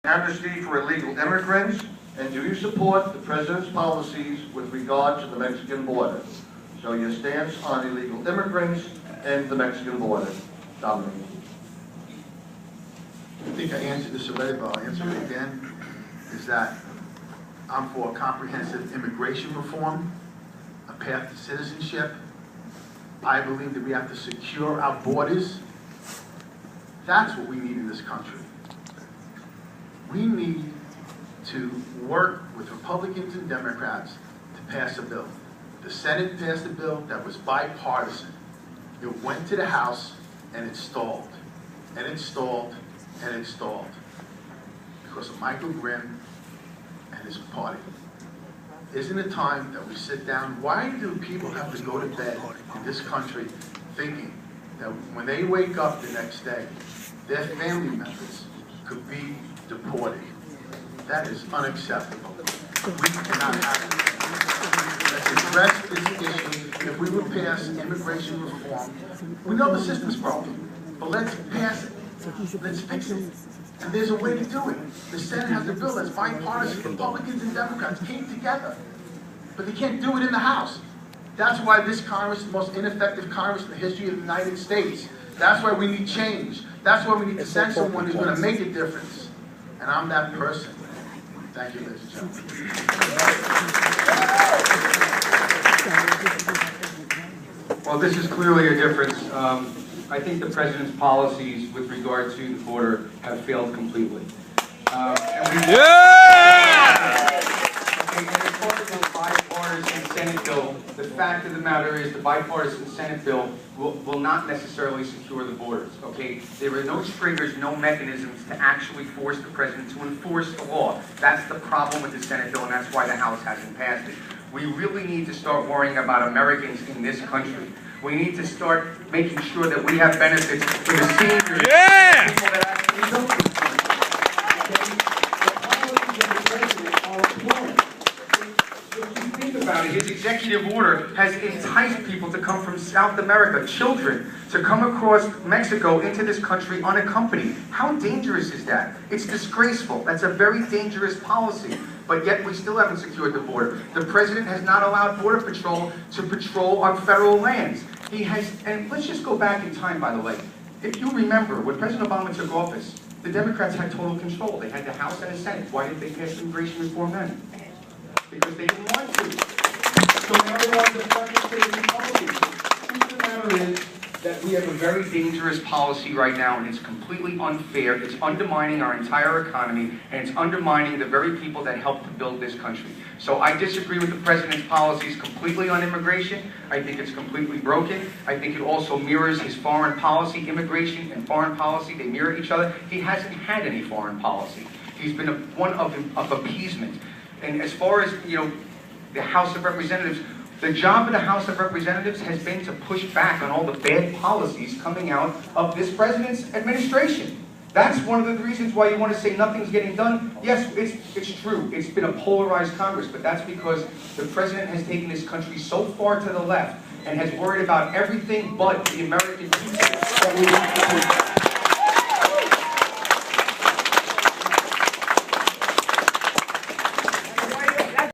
amnesty for illegal immigrants, and do you support the President's policies with regard to the Mexican border? So your stance on illegal immigrants and the Mexican border. Domenic. I think I answered this already, but I'll answer it again, is that I'm for comprehensive immigration reform, a path to citizenship. I believe that we have to secure our borders. That's what we need in this country. We need to work with Republicans and Democrats to pass a bill. The Senate passed a bill that was bipartisan. It went to the House and it stalled, and it stalled, and it stalled because of Michael Grimm and his party. Isn't it time that we sit down? Why do people have to go to bed in this country thinking that when they wake up the next day, their family members could be deported? That is unacceptable. We cannot have it. Let's address this issue. If we would pass immigration reform, we know the system's broken, but let's pass it. Let's fix it. And there's a way to do it. The Senate has a bill that's bipartisan. Republicans and Democrats came together, but they can't do it in the House. That's why this Congress is the most ineffective Congress in the history of the United States. That's why we need change. That's why we need to send someone who's going to make a difference. And I'm that person. Thank you, ladies and gentlemen. Well, this is clearly a difference. I think the President's policies with regard to the border have failed completely. Okay, and as far as the bipartisan Senate bill, the fact of the matter is the bipartisan Senate bill will not necessarily secure the borders, okay? There are no triggers, no mechanisms to actually force the President to enforce the law. That's the problem with the Senate bill, and that's why the House hasn't passed it. We really need to start worrying about Americans in this country. We need to start making sure that we have benefits for the seniors, Yeah! people that actually don't need the policies of the President are appalling. If you think about it, his executive order has enticed people to come from South America, children, to come across Mexico into this country unaccompanied. How dangerous is that? It's disgraceful. That's a very dangerous policy. But yet we still haven't secured the border. The President has not allowed Border Patrol to patrol on federal lands. He has, and let's just go back in time, by the way. If you remember, when President Obama took office, the Democrats had total control. They had the House and the Senate. Why didn't they pass immigration reform then? Because they didn't want to. So now they want to start to say the Republicans. The truth of the matter is that we have a very dangerous policy right now, and it's completely unfair. It's undermining our entire economy, and it's undermining the very people that helped to build this country. So I disagree with the President's policies completely on immigration. I think it's completely broken. I think it also mirrors his foreign policy. Immigration and foreign policy, they mirror each other. He hasn't had any foreign policy. He's been one of appeasement. And as far as, the House of Representatives, the job of the House of Representatives has been to push back on all the bad policies coming out of this President's administration. That's one of the reasons why you want to say nothing's getting done. Yes, it's true. It's been a polarized Congress, but that's because the President has taken this country so far to the left and has worried about everything but the American people that we want to